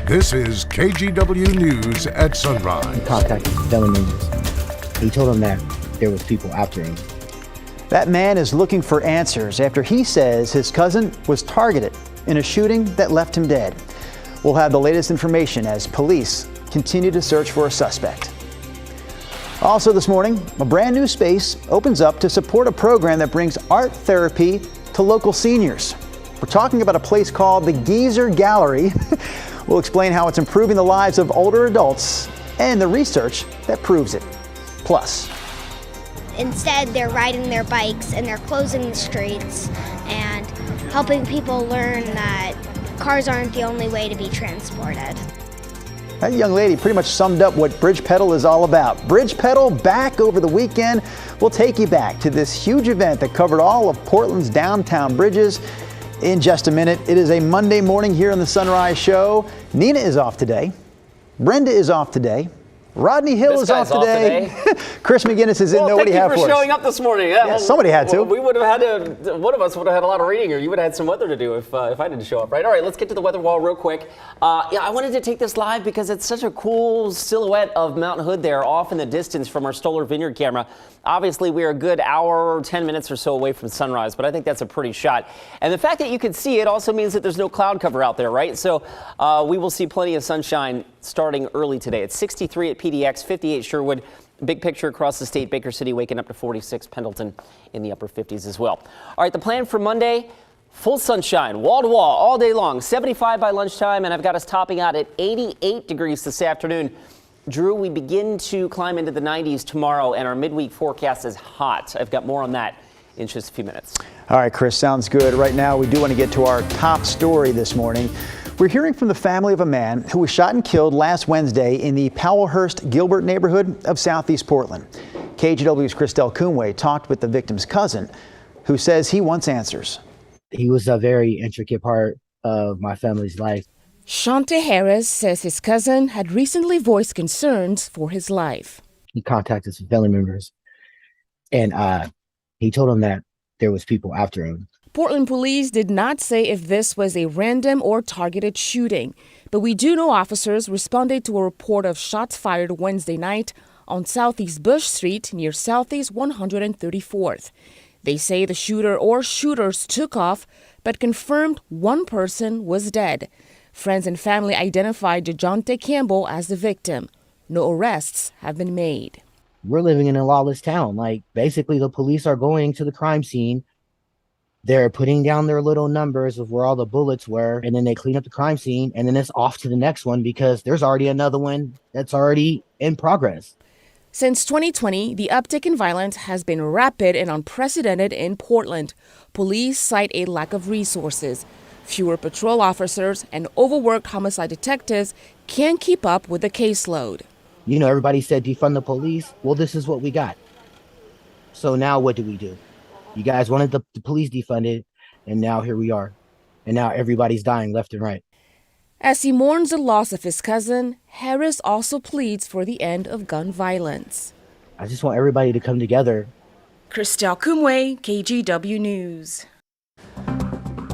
This is KGW News at Sunrise. He contacted family members. He told them that there was people after him. That man is looking for answers after he says his cousin was targeted in a shooting that left him dead. We'll have the latest information as police continue to search for a suspect. Also this morning, a brand new space opens up to support a program that brings art therapy to local seniors. We're talking about a place called the Geezer Gallery. We'll explain how it's improving the lives of older adults and the research that proves it. Plus, instead, they're riding their bikes and they're closing the streets and helping people learn that cars aren't the only way to be transported. That young lady pretty much summed up what Bridge Pedal is all about. Bridge Pedal back over the weekend. We'll take you back to this huge event that covered all of Portland's downtown bridges in just a minute. It is a Monday morning here on the Sunrise Show. Nina is off today. Brenda is off today. Rodney Hill is off today. Chris McGinnis is in. What do you have for us? Thank you for showing up this morning. Yeah, somebody had to. We would have had to. One of us would have had a lot of reading, or you would have had some weather to do if I didn't show up, right? All right, let's get to the weather wall real quick. Yeah, I wanted to take this live because it's such a cool silhouette of Mount Hood there, off in the distance from our Stoller Vineyard camera. Obviously, we're a good hour or 10 minutes or so away from sunrise, but I think that's a pretty shot. And the fact that you can see it also means that there's no cloud cover out there, right? So we will see plenty of sunshine starting early today. It's 63 at PDX, 58 Sherwood. Big picture across the state. Baker City waking up to 46. Pendleton in the upper 50s as well. All right, the plan for Monday, full sunshine, wall to wall, all day long. 75 by lunchtime, and I've got us topping out at 88 degrees this afternoon. Drew, we begin to climb into the 90s tomorrow, and our midweek forecast is hot. I've got more on that in just a few minutes. All right, Chris, sounds good. Right now, we do want to get to our top story this morning. We're hearing from the family of a man who was shot and killed last Wednesday in the Powellhurst-Gilbert neighborhood of Southeast Portland. KGW's Christelle Coomway talked with the victim's cousin, who says he wants answers. He was a very intricate part of my family's life. Shante Harris says his cousin had recently voiced concerns for his life. He contacted some family members, and he told them that there was people after him. Portland police did not say if this was a random or targeted shooting, but we do know officers responded to a report of shots fired Wednesday night on Southeast Bush Street near Southeast 134th. They say the shooter or shooters took off, but confirmed one person was dead. Friends and family identified DeJounte Campbell as the victim. No arrests have been made. We're living in a lawless town. Like, basically, the police are going to the crime scene. They're putting down their little numbers of where all the bullets were, and then they clean up the crime scene, and then it's off to the next one because there's already another one that's already in progress. Since 2020, the uptick in violence has been rapid and unprecedented in Portland. Police cite a lack of resources. Fewer patrol officers and overworked homicide detectives can't keep up with the caseload. You know, everybody said defund the police. Well, this is what we got. So now what do we do? You guys wanted the police defunded, and now here we are. And now everybody's dying left and right. As he mourns the loss of his cousin, Harris also pleads for the end of gun violence. I just want everybody to come together. Christelle Coomway, KGW News.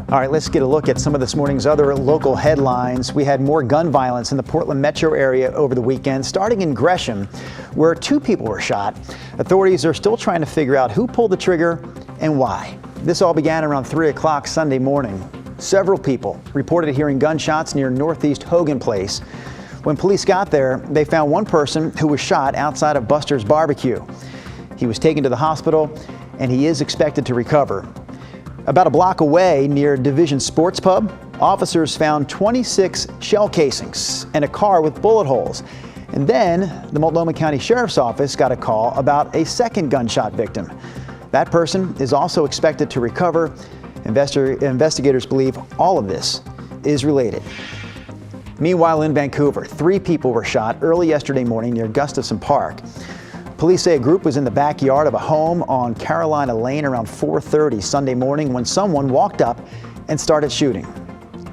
All right, let's get a look at some of this morning's other local headlines. We had more gun violence in the Portland metro area over the weekend, starting in Gresham, where 2 people were shot. Authorities are still trying to figure out who pulled the trigger and why. This all began around 3 o'clock Sunday morning. Several people reported hearing gunshots near Northeast Hogan Place. When police got there, they found one person who was shot outside of Buster's Barbecue. He was taken to the hospital, and he is expected to recover. About a block away near Division Sports Pub, officers found 26 shell casings and a car with bullet holes. And then the Multnomah County Sheriff's Office got a call about a second gunshot victim. That person is also expected to recover. Investigators believe all of this is related. Meanwhile, in Vancouver, 3 people were shot early yesterday morning near Gustafson Park. Police say a group was in the backyard of a home on Carolina Lane around 4:30 Sunday morning when someone walked up and started shooting.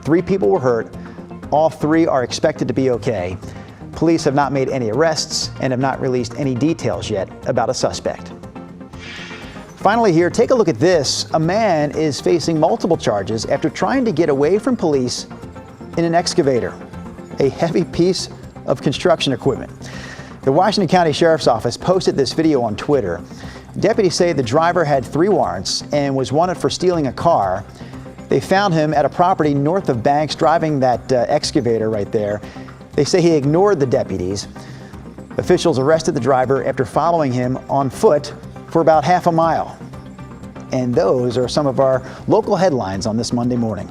3 people were hurt. All 3 are expected to be okay. Police have not made any arrests and have not released any details yet about a suspect. Finally here, take a look at this. A man is facing multiple charges after trying to get away from police in an excavator. a heavy piece of construction equipment. The Washington County Sheriff's Office posted this video on Twitter. Deputies say the driver had 3 warrants and was wanted for stealing a car. They found him at a property north of Banks driving that excavator right there. They say he ignored the deputies. Officials arrested the driver after following him on foot for about half a mile. And those are some of our local headlines on this Monday morning.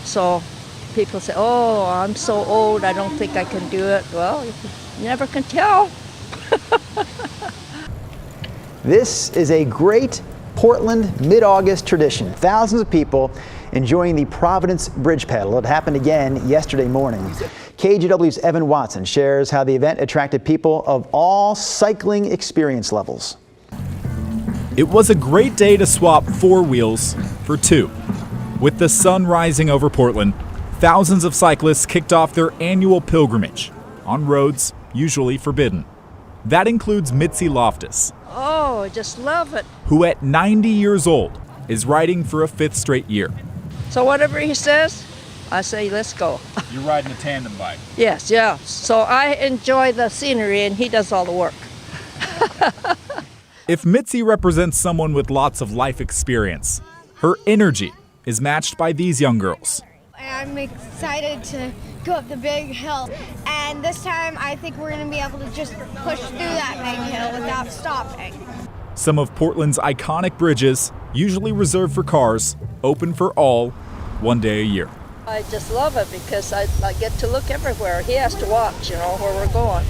So people say, oh, I'm so old, I don't think I can do it. Well, you never can tell. This is a great Portland mid-August tradition. Thousands of people enjoying the Providence Bridge Pedal. It happened again yesterday morning. KGW's Evan Watson shares how the event attracted people of all cycling experience levels. It was a great day to swap 4 wheels for 2. With the sun rising over Portland, thousands of cyclists kicked off their annual pilgrimage on roads usually forbidden. That includes Mitzi Loftus. Oh, I just love it. Who at 90 years old is riding for a 5th straight year. So whatever he says, I say, let's go. You're riding a tandem bike. Yes, yeah. So I enjoy the scenery and he does all the work. If Mitzi represents someone with lots of life experience, her energy is matched by these young girls. I'm excited to go up the big hill, and this time I think we're going to be able to just push through that big hill without stopping. Some of Portland's iconic bridges, usually reserved for cars, open for all 1 day a year. I just love it because I get to look everywhere. He has to watch, where we're going.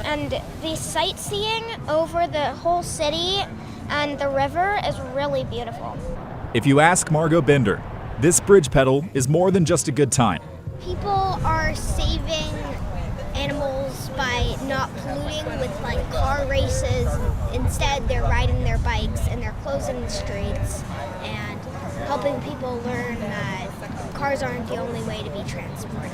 And the sightseeing over the whole city and the river is really beautiful. If you ask Margot Bender, this bridge pedal is more than just a good time. People are saving animals by not polluting with car races. Instead, they're riding their bikes and they're closing the streets and helping people learn that cars aren't the only way to be transported.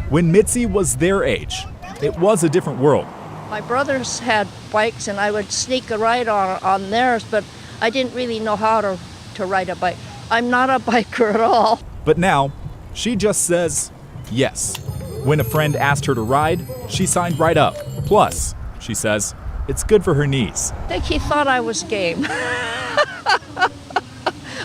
When Mitzi was their age, it was a different world. My brothers had bikes and I would sneak a ride on theirs, but I didn't really know how to ride a bike. I'm not a biker at all. But now, she just says yes. When a friend asked her to ride, she signed right up. Plus, she says, it's good for her knees. I think he thought I was game.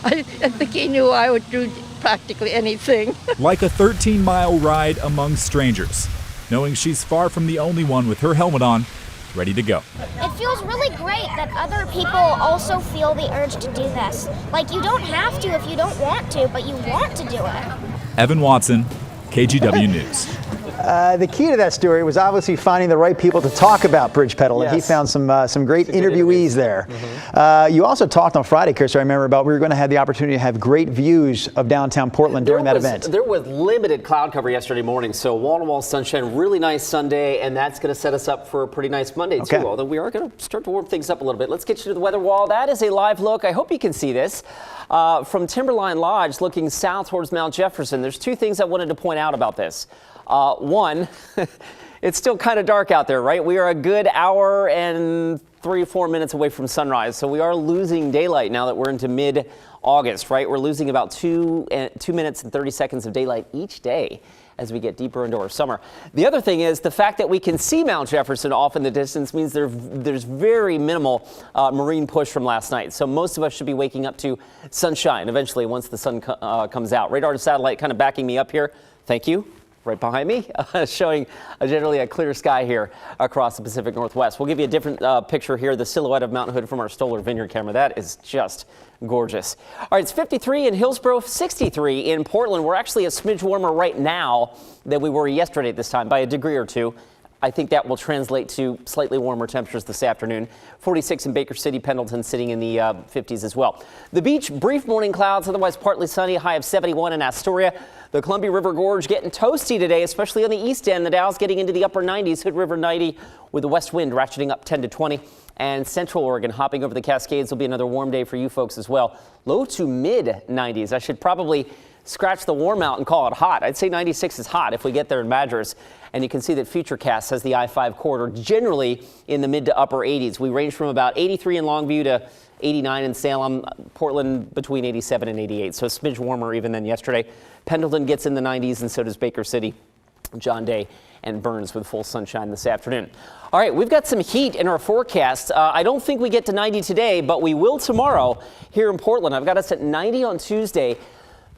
I think he knew I would do practically anything. Like a 13-mile ride among strangers, knowing she's far from the only one with her helmet on, ready to go. It feels really great that other people also feel the urge to do this. You don't have to if you don't want to, but you want to do it. Evan Watson, KGW News. The key to that story was obviously finding the right people to talk about bridge pedal, and he found some great interviewees there. Mm-hmm. You also talked on Friday, Chris, I remember, about we were going to have the opportunity to have great views of downtown Portland during that event. There was limited cloud cover yesterday morning, so wall-to-wall sunshine, really nice Sunday, and that's going to set us up for a pretty nice Monday, too, although we are going to start to warm things up a little bit. Let's get you to the weather wall. That is a live look. I hope you can see this. From Timberline Lodge, looking south towards Mount Jefferson, there's 2 things I wanted to point out about this. One, it's still kind of dark out there, right? We are a good hour and 3-4 minutes away from sunrise, so we are losing daylight now that we're into mid-August, right? We're losing about 2 minutes and 30 seconds of daylight each day as we get deeper into our summer. The other thing is the fact that we can see Mount Jefferson off in the distance means there's very minimal marine push from last night. So most of us should be waking up to sunshine eventually once the sun comes out. Radar to satellite kind of backing me up here. Thank you. Right behind me, showing generally a clear sky here across the Pacific Northwest. We'll give you a different picture here, the silhouette of Mount Hood from our Stoller Vineyard camera. That is just gorgeous. All right, it's 53 in Hillsborough, 63 in Portland. We're actually a smidge warmer right now than we were yesterday at this time by a degree or 2. I think that will translate to slightly warmer temperatures this afternoon. 46 in Baker City, Pendleton sitting in the 50s as well. The beach, brief morning clouds, otherwise partly sunny, high of 71 in Astoria. The Columbia River Gorge getting toasty today, especially on the east end. The Dow's getting into the upper 90s, Hood River 90 with the west wind ratcheting up 10 to 20. And Central Oregon hopping over the Cascades will be another warm day for you folks as well. Low to mid 90s. I should probably scratch the warm out and call it hot. I'd say 96 is hot if we get there in Madras. And you can see that Futurecast has the I-5 corridor generally in the mid to upper 80s. We range from about 83 in Longview to 89 in Salem, Portland between 87 and 88. So a smidge warmer even than yesterday. Pendleton gets in the 90s and so does Baker City, John Day, and Burns with full sunshine this afternoon. All right, we've got some heat in our forecast. I don't think we get to 90 today, but we will tomorrow here in Portland. I've got us at 90 on Tuesday,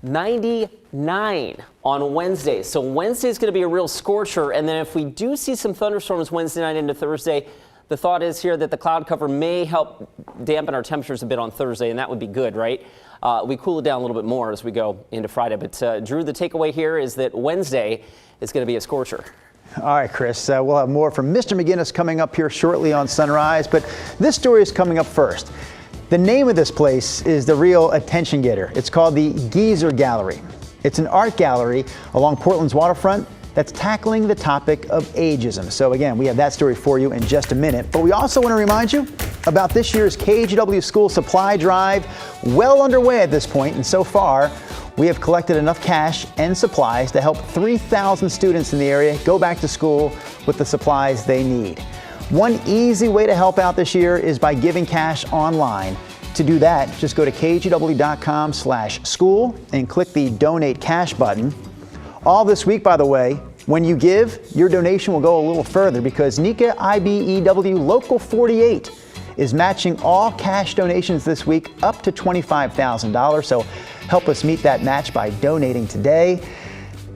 99 on Wednesday. So Wednesday is going to be a real scorcher. And then if we do see some thunderstorms Wednesday night into Thursday, the thought is here that the cloud cover may help dampen our temperatures a bit on Thursday, and that would be good, right? We cool it down a little bit more as we go into Friday. But Drew, the takeaway here is that Wednesday is going to be a scorcher. All right, Chris, we'll have more from Mr. McGinnis coming up here shortly on Sunrise, but this story is coming up first. The name of this place is the real attention getter. It's called the Geyser Gallery. It's an art gallery along Portland's waterfront that's tackling the topic of ageism. So again, we have that story for you in just a minute, but we also want to remind you about this year's KGW School Supply Drive, well underway at this point, and so far, we have collected enough cash and supplies to help 3,000 students in the area go back to school with the supplies they need. One easy way to help out this year is by giving cash online. To do that, just go to kgw.com/school and click the Donate Cash button. All this week, by the way, when you give, your donation will go a little further because NECA IBEW Local 48 is matching all cash donations this week up to $25,000. So help us meet that match by donating today.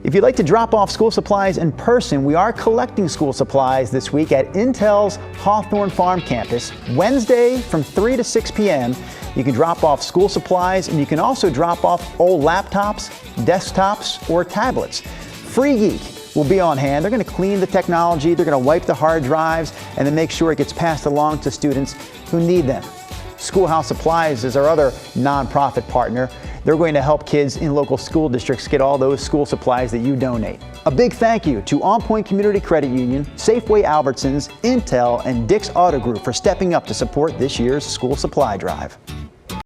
If you'd like to drop off school supplies in person, we are collecting school supplies this week at Intel's Hawthorne Farm campus. Wednesday from 3 to 6 p.m. You can drop off school supplies and you can also drop off old laptops, desktops, or tablets. Free Geek will be on hand. They're going to clean the technology, they're going to wipe the hard drives, and then make sure it gets passed along to students who need them. Schoolhouse Supplies is our other nonprofit partner. They're going to help kids in local school districts get all those school supplies that you donate. A big thank you to On Point Community Credit Union, Safeway Albertsons, Intel, and Dick's Auto Group for stepping up to support this year's school supply drive.